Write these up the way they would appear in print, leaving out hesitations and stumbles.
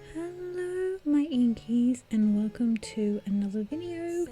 Hello my inkies and welcome to another video.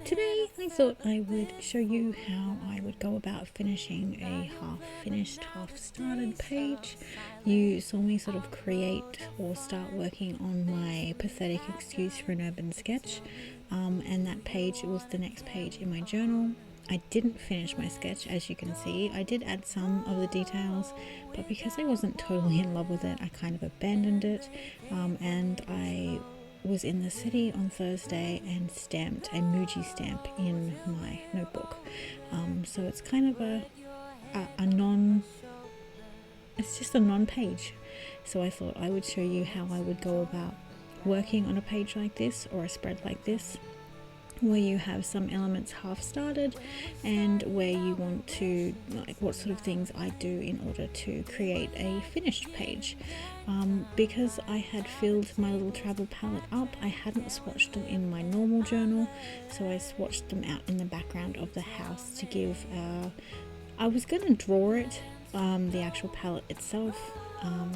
Today I thought I would show you how I would go about finishing a half finished, half started page. You saw me sort of create or start working on my pathetic excuse for an urban sketch, and that page was the next page in my journal. I didn't finish my sketch, as you can see. I did add some of the details, but because I wasn't totally in love with it, I kind of abandoned it. And I was in the city on Thursday and stamped a Muji stamp in my notebook. So it's kind of a non, it's just a non-page. So I thought I would show you how I would go about working on a page like this or a spread like this, where you have some elements half started and where you want to, like, what sort of things I do in order to create a finished page. Because I had filled my little travel palette up, I hadn't swatched them in my normal journal, so I swatched them out in the background of the house to give, I was going to draw it, the actual palette itself,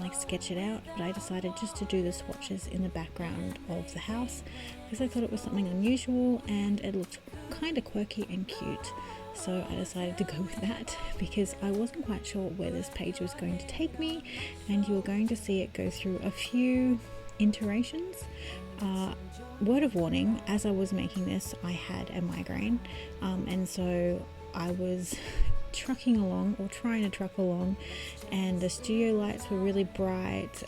like sketch it out, but I decided just to do the swatches in the background of the house because I thought it was something unusual and it looked kind of quirky and cute. So I decided to go with that because I wasn't quite sure where this page was going to take me, and you're going to see it go through a few iterations. Word of warning, as I was making this, I had a migraine, and so I was trucking along, or trying to truck along, and the studio lights were really bright,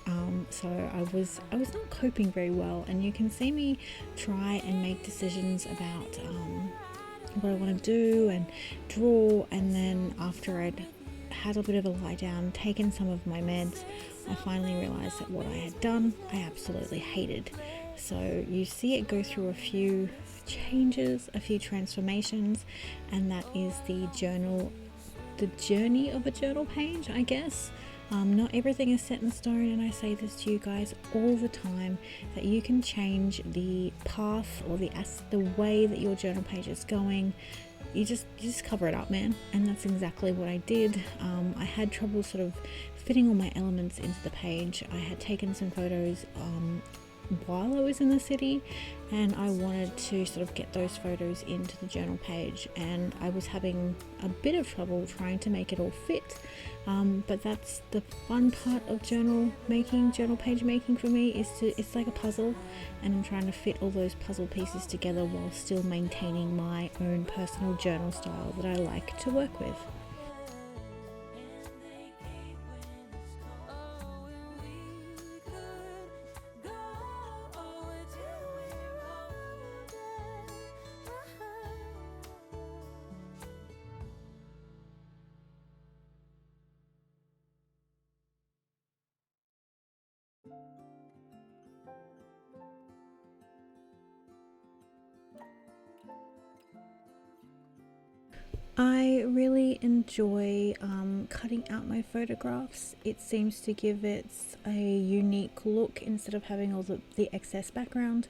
so I was not coping very well, and you can see me try and make decisions about what I want to do and draw, and then after I'd had a bit of a lie down, taken some of my meds, I finally realized that what I had done I absolutely hated. So you see it go through a few changes, a few transformations, and that is the journey of a journal page, I guess. Not everything is set in stone, and I say this to you guys all the time, that you can change the path or the way that your journal page is going. You just cover it up, man, and that's exactly what I did. I had trouble sort of fitting all my elements into the page. I had taken some photos while I was in the city, and I wanted to sort of get those photos into the journal page, and I was having a bit of trouble trying to make it all fit, but that's the fun part of journal page making for me, it's like a puzzle, and I'm trying to fit all those puzzle pieces together while still maintaining my own personal journal style that I like to work with. I really enjoy cutting out my photographs. It seems to give it a unique look instead of having all the excess background.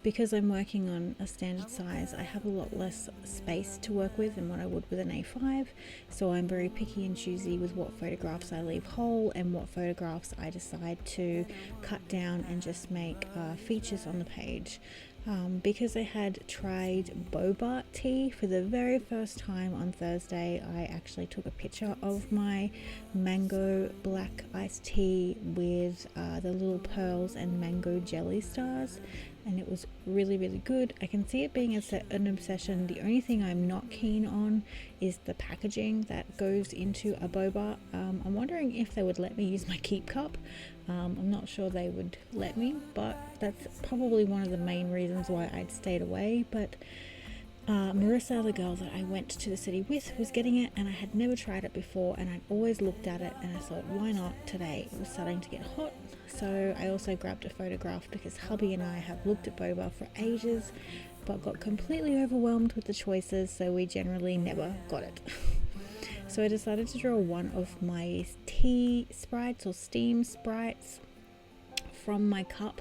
Because I'm working on a standard size, I have a lot less space to work with than what I would with an A5, so I'm very picky and choosy with what photographs I leave whole and what photographs I decide to cut down and just make features on the page. Because I had tried boba tea for the very first time on Thursday, I actually took a picture of my mango black iced tea with the little pearls and mango jelly stars, and it was really, really good. I can see it being an obsession. The only thing I'm not keen on is the packaging that goes into a boba. I'm wondering if they would let me use my keep cup. I'm not sure they would let me, but that's probably one of the main reasons why I'd stayed away. But Marissa, the girl that I went to the city with, was getting it, and I had never tried it before, and I'd always looked at it, and I thought, why not today? It was starting to get hot, so I also grabbed a photograph because hubby and I have looked at boba for ages, but got completely overwhelmed with the choices, so we generally never got it. So I decided to draw one of my tea sprites or steam sprites from my cup,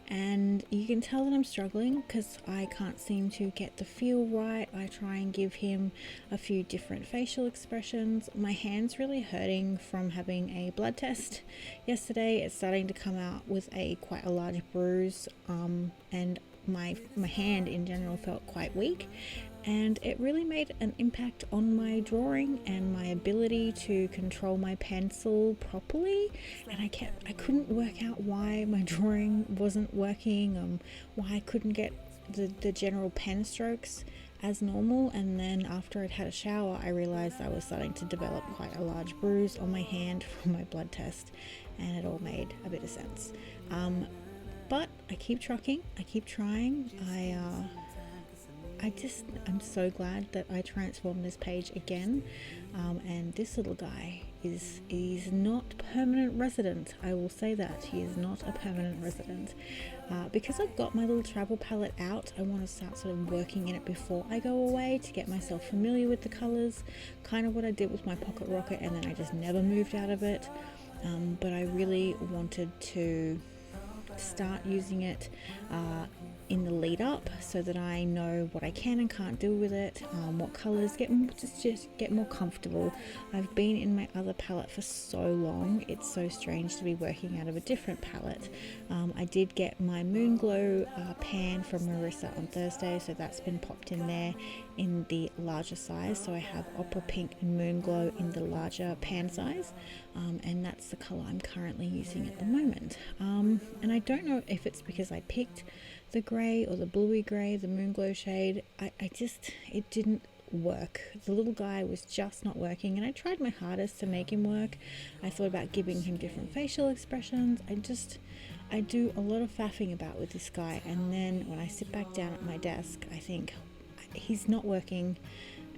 and you can tell that I'm struggling because I can't seem to get the feel right. I try and give him a few different facial expressions. My hand's really hurting from having a blood test yesterday. It's starting to come out with quite a large bruise, and my hand in general felt quite weak, and it really made an impact on my drawing and my ability to control my pencil properly. And I couldn't work out why my drawing wasn't working, why I couldn't get the general pen strokes as normal. And then after I'd had a shower, I realized I was starting to develop quite a large bruise on my hand from my blood test, and it all made a bit of sense. But I keep trucking, I keep trying. I'm so glad that I transformed this page again, and this little guy is not permanent resident. I will say that he is not a permanent resident. Because I've got my little travel palette out, I want to start sort of working in it before I go away to get myself familiar with the colors, kind of what I did with my Pocket Rocket, and then I just never moved out of it. But I really wanted to start using it in the lead up so that I know what I can and can't do with it, what colors, just get more comfortable. I've been in my other palette for so long, it's so strange to be working out of a different palette. I did get my Moonglow pan from Marissa on Thursday, so that's been popped in there in the larger size. So I have Opera Pink and Moonglow in the larger pan size, and that's the color I'm currently using at the moment. And I don't know if it's because I picked the grey or the bluey grey, the Moonglow shade. It didn't work. The little guy was just not working, and I tried my hardest to make him work. I thought about giving him different facial expressions. I do a lot of faffing about with this guy, and then when I sit back down at my desk, I think he's not working.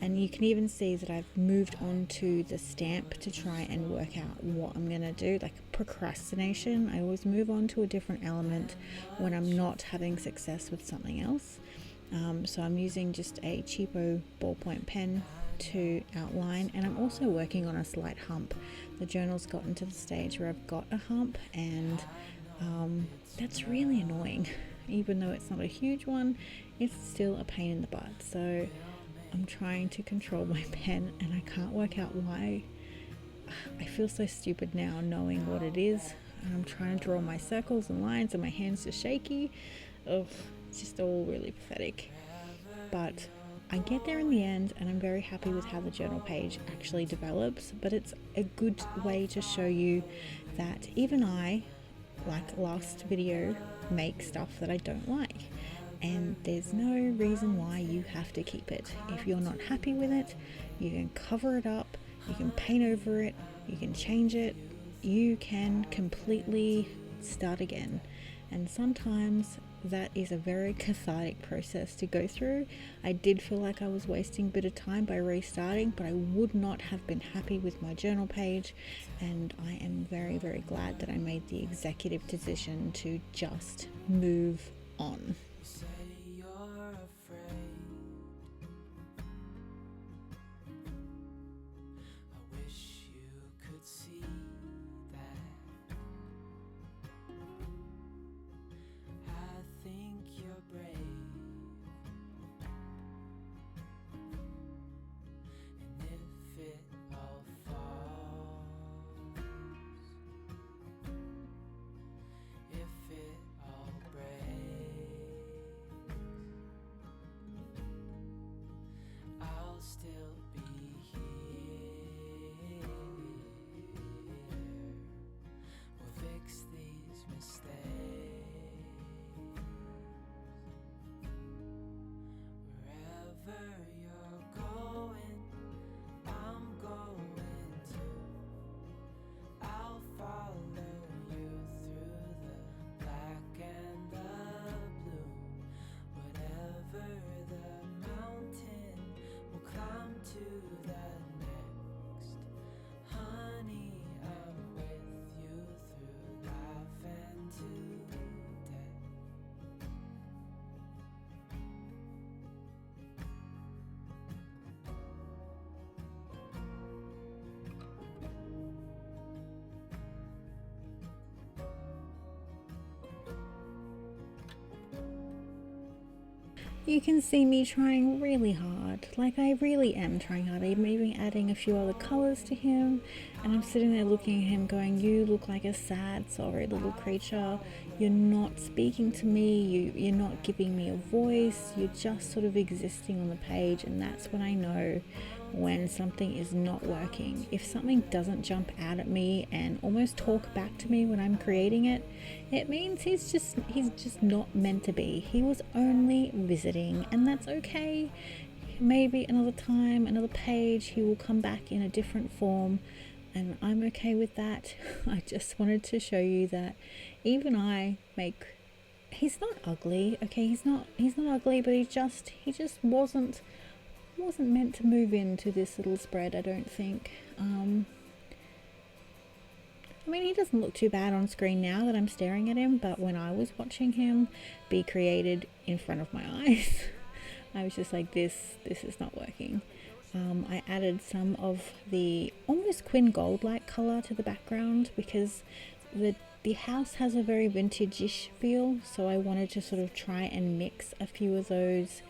And you can even see that I've moved on to the stamp to try and work out what I'm going to do, like procrastination. I always move on to a different element when I'm not having success with something else. So I'm using just a cheapo ballpoint pen to outline, and I'm also working on a slight hump. The journal's gotten to the stage where I've got a hump, and that's really annoying. Even though it's not a huge one, it's still a pain in the butt. So I'm trying to control my pen, and I can't work out why. I feel so stupid now knowing what it is, and I'm trying to draw my circles and lines and my hands are shaky. It's just all really pathetic. But I get there in the end, and I'm very happy with how the journal page actually develops. But it's a good way to show you that even I, like last video, make stuff that I don't like. And there's no reason why you have to keep it. If you're not happy with it, you can cover it up, you can paint over it, you can change it, you can completely start again. And sometimes that is a very cathartic process to go through. I did feel like I was wasting a bit of time by restarting, but I would not have been happy with my journal page, and I am very, very glad that I made the executive decision to just move on. You can see me trying really hard, like I really am trying hard. I'm even adding a few other colours to him, and I'm sitting there looking at him going, you look like a sad, sorry little creature. You're not speaking to me, you're not giving me a voice, you're just sort of existing on the page. And that's when I know when something is not working. If something doesn't jump out at me and almost talk back to me when I'm creating it, it means he's just not meant to be. He was only visiting, and that's okay. Maybe another time, another page, he will come back in a different form, and I'm okay with that. I just wanted to show you that even I make, he's not ugly, okay, he's not ugly, but he just wasn't meant to move into this little spread, I don't think. I mean, he doesn't look too bad on screen now that I'm staring at him, but when I was watching him be created in front of my eyes, I was just like, this is not working. I added some of the almost Quinn Gold-like colour to the background because the house has a very vintage-ish feel, so I wanted to sort of try and mix a few of those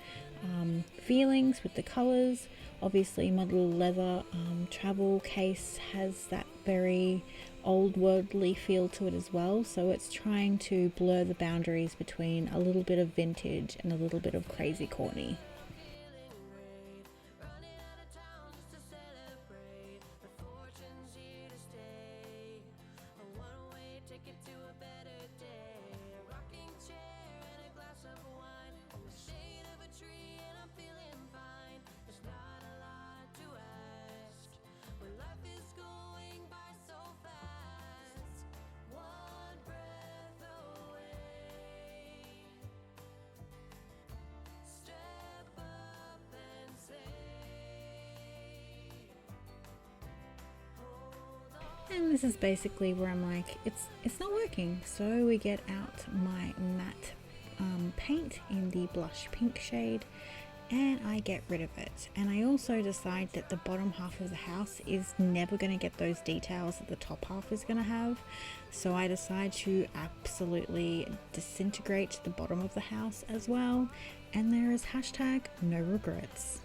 feelings with the colours. Obviously my little leather travel case has that very old worldly feel to it as well, so it's trying to blur the boundaries between a little bit of vintage and a little bit of crazy Courtney. And this is basically where I'm like, it's not working. So we get out my matte paint in the blush pink shade, and I get rid of it. And I also decide that the bottom half of the house is never going to get those details that the top half is going to have. So I decide to absolutely disintegrate the bottom of the house as well. And there is hashtag no regrets.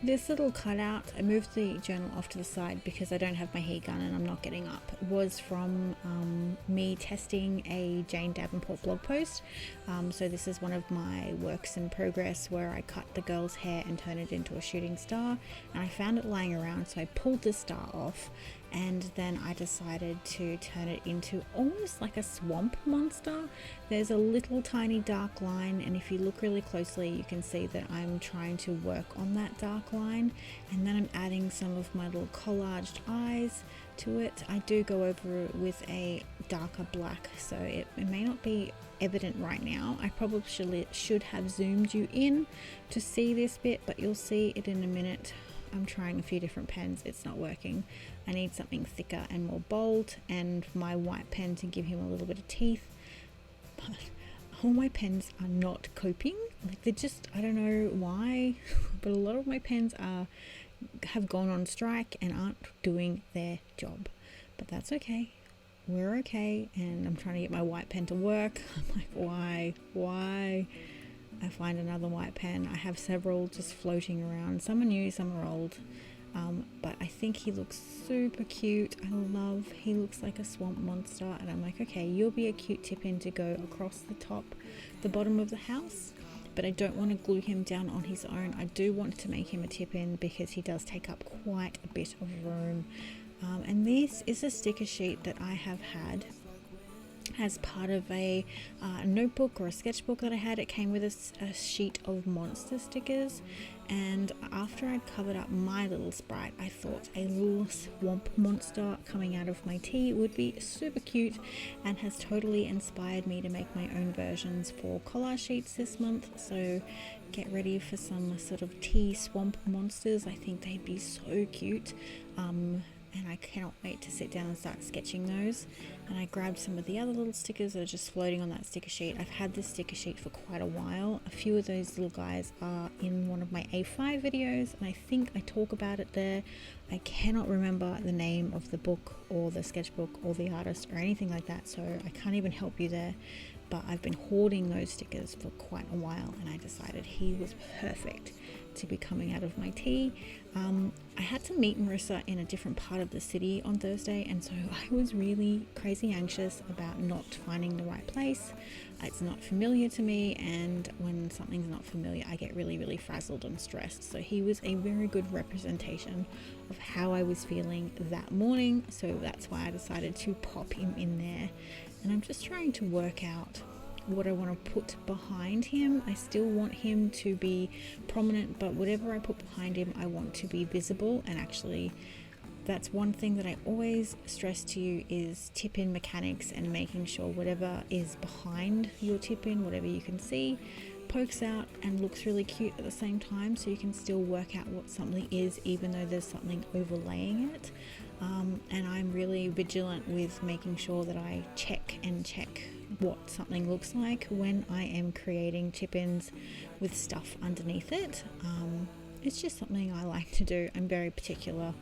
This little cutout, I moved the journal off to the side because I don't have my heat gun and I'm not getting up, was from me testing a Jane Davenport blog post. So this is one of my works in progress where I cut the girl's hair and turn it into a shooting star, and I found it lying around, so I pulled the star off, and then I decided to turn it into almost like a swamp monster. There's a little tiny dark line, and if you look really closely you can see that I'm trying to work on that dark line, and then I'm adding some of my little collaged eyes to it. I do go over it with a darker black, so it may not be evident right now. I probably should have zoomed you in to see this bit, but you'll see it in a minute. I'm trying a few different pens, it's not working. I need something thicker and more bold, and my white pen to give him a little bit of teeth. But all my pens are not coping. Like, they're just, I don't know why, but a lot of my pens have gone on strike and aren't doing their job. But that's okay. We're okay. And I'm trying to get my white pen to work. I'm like, why? I find another white pen. I have several just floating around. Some are new, some are old. But I think he looks super cute. He looks like a swamp monster, and I'm like, okay, you'll be a cute tip-in to go across the bottom of the house, but I don't want to glue him down on his own. I do want to make him a tip-in because he does take up quite a bit of room. And this is a sticker sheet that I have had as part of a notebook or a sketchbook that I had. It came with a sheet of monster stickers, and after I'd covered up my little sprite, I thought a little swamp monster coming out of my tea would be super cute, and has totally inspired me to make my own versions for collage sheets this month. So get ready for some sort of tea swamp monsters. I think they'd be so cute. And I cannot wait to sit down and start sketching those. And I grabbed some of the other little stickers that are just floating on that sticker sheet. I've had this sticker sheet for quite a while. A few of those little guys are in one of my A5 videos, and I think I talk about it there. I cannot remember the name of the book or the sketchbook or the artist or anything like that, so I can't even help you there. But I've been hoarding those stickers for quite a while, and I decided he was perfect to be coming out of my tea. I had to meet Marissa in a different part of the city on Thursday, and so I was really crazy anxious about not finding the right place. It's not familiar to me, and when something's not familiar, I get really frazzled and stressed. So he was a very good representation of how I was feeling that morning, so that's why I decided to pop him in there. And I'm just trying to work out what I want to put behind him. I still want him to be prominent, but whatever I put behind him, I want to be visible. And actually, that's one thing that I always stress to you is tip-in mechanics, and making sure whatever is behind your tip-in, whatever you can see, pokes out and looks really cute at the same time, so you can still work out what something is even though there's something overlaying it. And I'm really vigilant with making sure that I check what something looks like when I am creating tip-ins with stuff underneath it. It's just something I like to do. I'm very particular,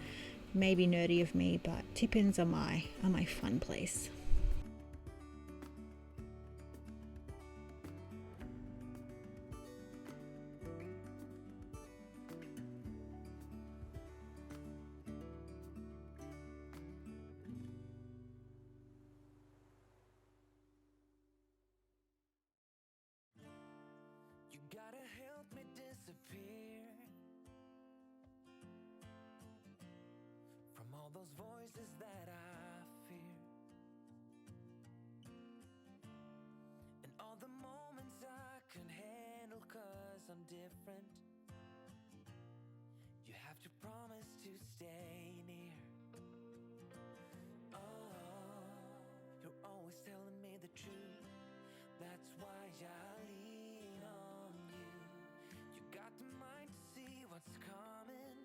maybe nerdy of me, but tip-ins are my fun place. Those voices that I fear, and all the moments I can handle 'cause I'm different. You have to promise to stay near. Oh, you're always telling me the truth. That's why I lean on you. You got the mind to see what's coming.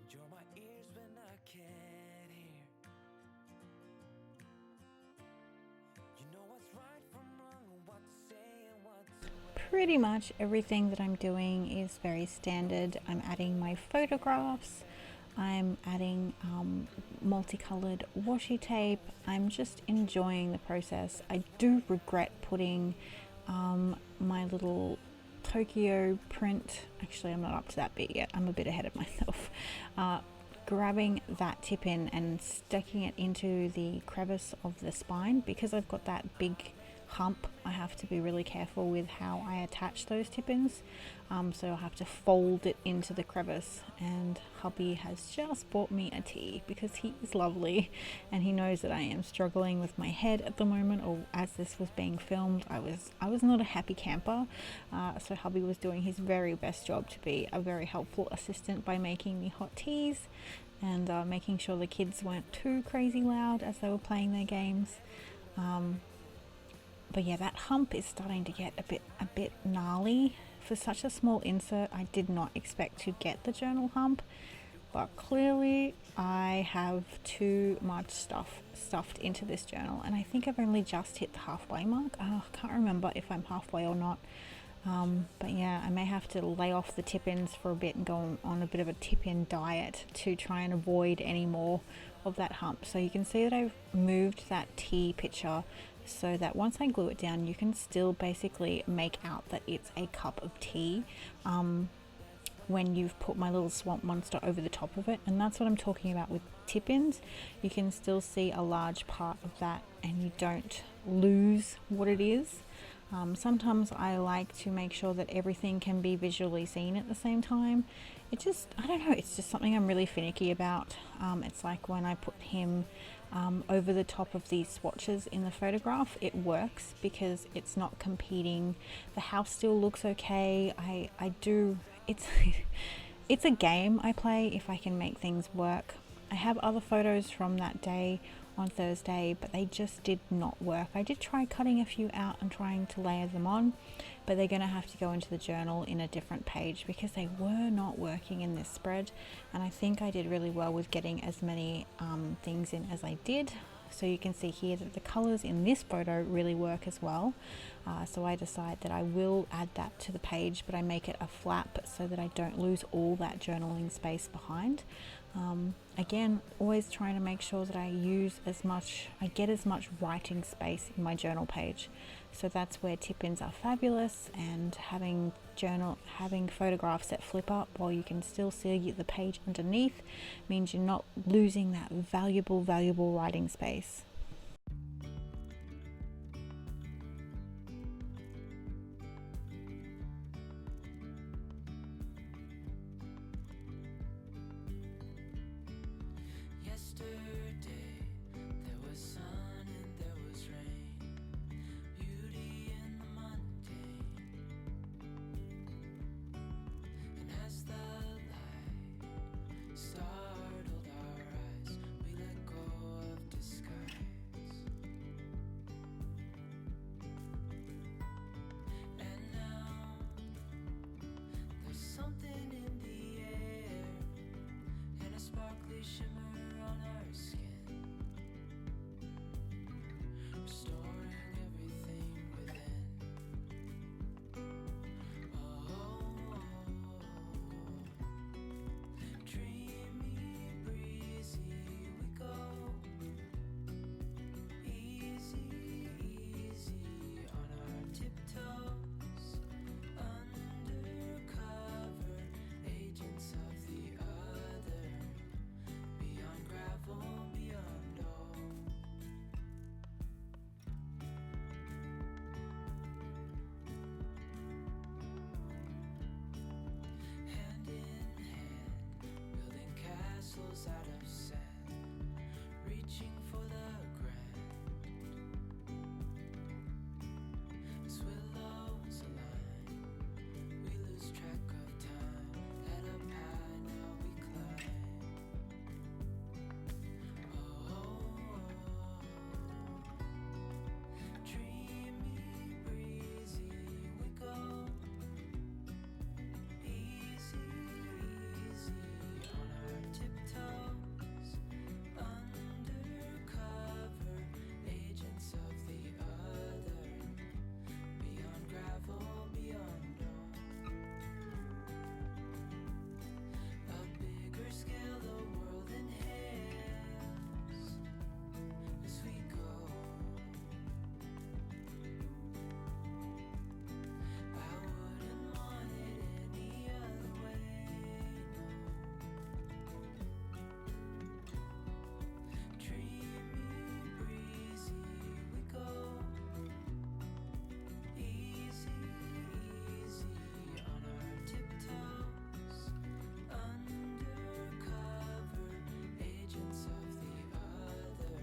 You're my ears when I can't hear. You know what's right from wrong, what to say and what to Pretty much everything that I'm doing is very standard. I'm adding my photographs, I'm adding multicolored washi tape. I'm just enjoying the process. I do regret putting my little Tokyo print, actually I'm not up to that bit yet, I'm a bit ahead of myself, grabbing that tip in and sticking it into the crevice of the spine. Because I've got that big hump, I have to be really careful with how I attach those tip-ins, so I'll have to fold it into the crevice. And hubby has just bought me a tea because he is lovely, and he knows that I am struggling with my head at the moment, or as this was being filmed, I was not a happy camper, so hubby was doing his very best job to be a very helpful assistant by making me hot teas and making sure the kids weren't too crazy loud as they were playing their games. But yeah, that hump is starting to get a bit gnarly. For such a small insert, I did not expect to get the journal hump, but clearly I have too much stuff stuffed into this journal, and I think I've only just hit the halfway mark. I can't remember if I'm halfway or not. But yeah, I may have to lay off the tip-ins for a bit and go on a bit of a tip-in diet to try and avoid any more of that hump. So you can see that I've moved that tea picture so that once I glue it down, you can still basically make out that it's a cup of tea when you've put my little swamp monster over the top of it. And that's what I'm talking about with tip-ins. You can still see a large part of that and you don't lose what it is. Sometimes I like to make sure that everything can be visually seen at the same time. I don't know, it's just something I'm really finicky about. It's like when I put him over the top of these swatches in the photograph, it works because it's not competing. The house still looks okay. I do, it's it's a game I play if I can make things work. I have other photos from that day on Thursday, but they just did not work. I did try cutting a few out and trying to layer them on, but they're going to have to go into the journal in a different page because they were not working in this spread. And I think I did really well with getting as many things in as I did. So you can see here that the colors in this photo really work as well. So I decide that I will add that to the page, but I make it a flap so that I don't lose all that journaling space behind. Again, always trying to make sure that I get as much writing space in my journal page. So that's where tip-ins are fabulous, and having photographs that flip up while you can still see the page underneath means you're not losing that valuable writing space. Yesterday, there was sun and there was rain, beauty in the mundane. And as the light startled our eyes, we let go of disguise. And now, there's something in the air, and a sparkly shimmer on our skin, restoring everything within. Oh, dreamy, breezy, we go. Easy, easy on our tiptoes, undercover agents of the other, beyond gravel, beyond all. Hand in hand, building castles out of sand, reaching for the grand. As willows align, we lose track of time. Head up high, now we climb. Dreamy, breezy, we go. Easy, easy on our tiptoes, undercover agents of the other, beyond gravel, beyond all. A bigger scale the world inhales as we go. I wouldn't want it any other way, no. Dreamy, breezy, we go. Easy, easy on our tiptoes, undercover agents of the other,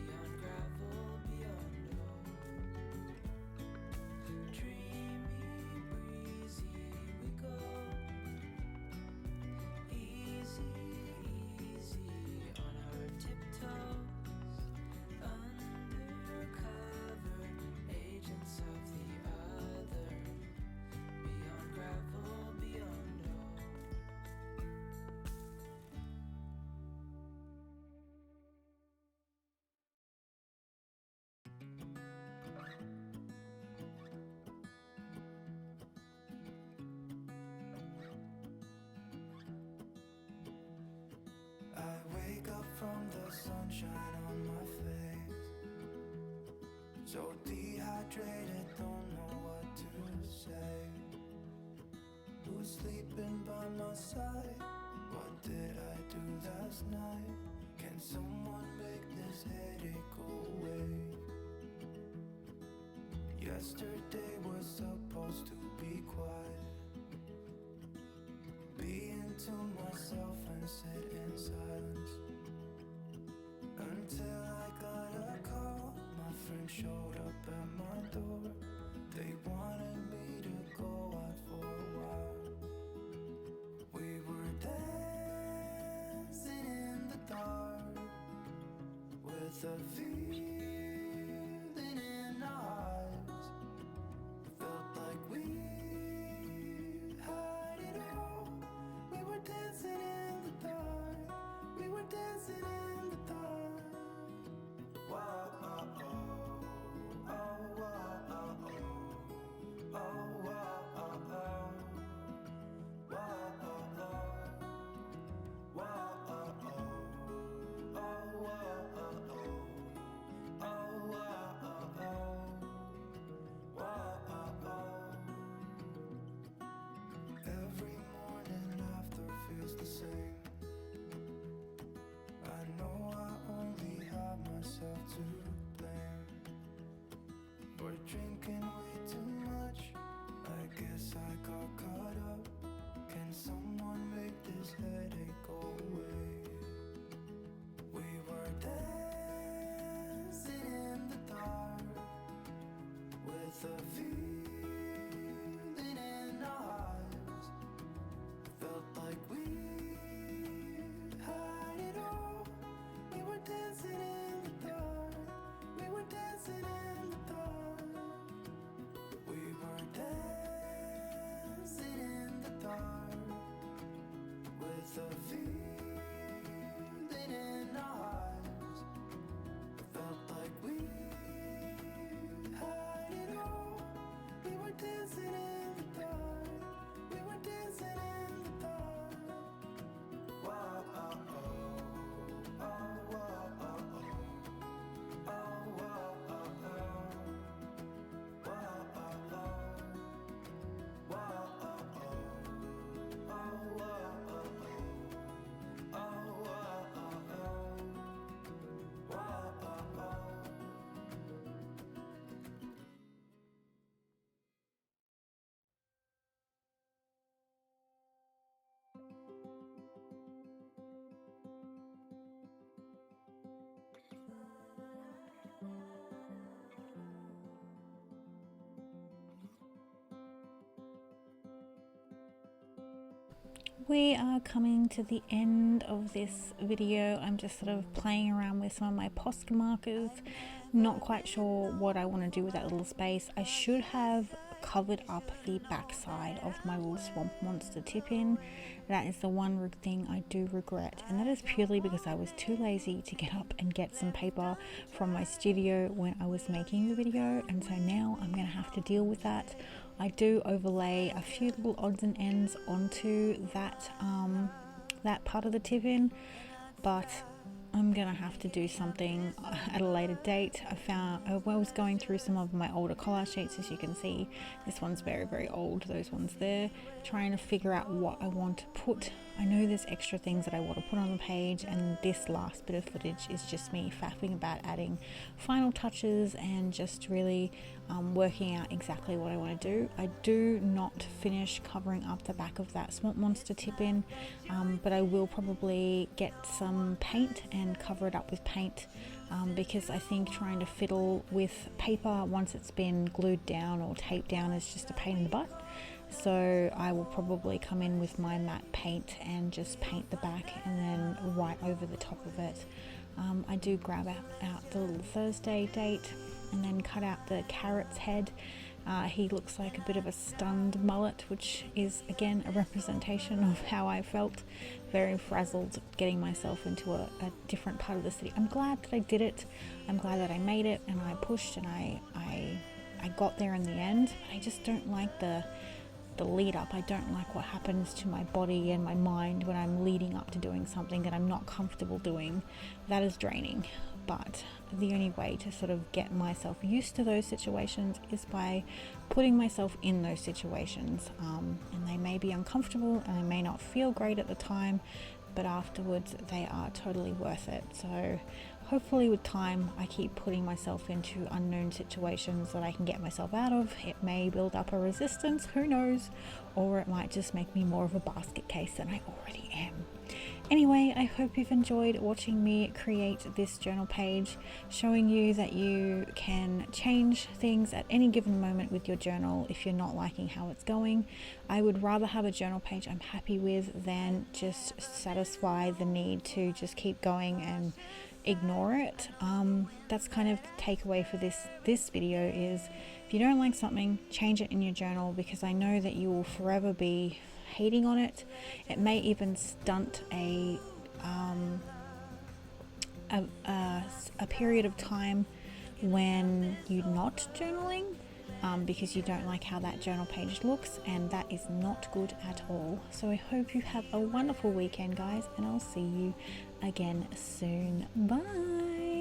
beyond gravel, beyond all. Dreamy, breezy, we go. Easy, easy on our tiptoes, undercover agents of the other, beyond gravel, beyond all. I wake up from the sunshine on my face, so dehydrated, don't know what to say. Who's sleeping by my side? What did I do last night? Can someone make this headache go away? Yesterday was supposed to be quiet, being to myself and sit in silence. I the feeling in our eyes. Felt like we had it all. We were dancing in the dark. We were dancing in the dark. Whoa, oh, oh, oh, whoa, oh, oh, oh, whoa, oh, oh, whoa, oh, oh, whoa, oh, oh. Every morning after feels the same. I know I only have myself to blame for drinking way too much. I guess I got caught up. Can someone make this headache go away? We were dancing in the dark with a feeling in our eyes. Felt like we had it all. We were dancing in the dark. We were dancing in the dark. We were dancing in the dark with a feeling in our eyes. Felt like we had it all. We were dancing in the dark. We were dancing in the dark. Whoa, oh, oh, oh, whoa, oh, oh, oh, whoa, oh, oh, whoa, oh, oh, whoa, oh, We are coming to the end of this video. I'm just sort of playing around with some of my Posca markers, not quite sure what I want to do with that little space. I should have covered up the backside of my little swamp monster tip-in. That is the one thing I do regret, and that is purely because I was too lazy to get up and get some paper from my studio when I was making the video, and so now I'm going to have to deal with that. I do overlay a few little odds and ends onto that that part of the tip-in, but I'm gonna have to do something at a later date. I was going through some of my older collage sheets, as you can see. This one's very, very old, those ones there, trying to figure out what I want to put. I know there's extra things that I want to put on the page, and this last bit of footage is just me faffing about adding final touches and just really working out exactly what I want to do. I do not finish covering up the back of that swamp monster tip-in, but I will probably get some paint and cover it up with paint, because I think trying to fiddle with paper once it's been glued down or taped down is just a pain in the butt. So I will probably come in with my matte paint and just paint the back and then right over the top of it. I do grab out the little Thursday date and then cut out the carrot's head. He looks like a bit of a stunned mullet, which is again a representation of how I felt, very frazzled getting myself into a different part of the city. I'm glad that I did it. I'm glad that I made it and I pushed and I got there in the end. But I just don't like the lead up. I don't like what happens to my body and my mind when I'm leading up to doing something that I'm not comfortable doing. That is draining. But the only way to sort of get myself used to those situations is by putting myself in those situations, and they may be uncomfortable and I may not feel great at the time, but afterwards they are totally worth it. So hopefully with time I keep putting myself into unknown situations that I can get myself out of. It may build up a resistance, who knows, or it might just make me more of a basket case than I already am. Anyway, I hope you've enjoyed watching me create this journal page, showing you that you can change things at any given moment with your journal if you're not liking how it's going. I would rather have a journal page I'm happy with than just satisfy the need to just keep going and ignore it. That's kind of the takeaway for this video is if you don't like something, change it in your journal, because I know that you will forever be hating on it. It may even stunt a period of time when you're not journaling, because you don't like how that journal page looks, and that is not good at all. So I hope you have a wonderful weekend, guys, and I'll see you again soon. Bye.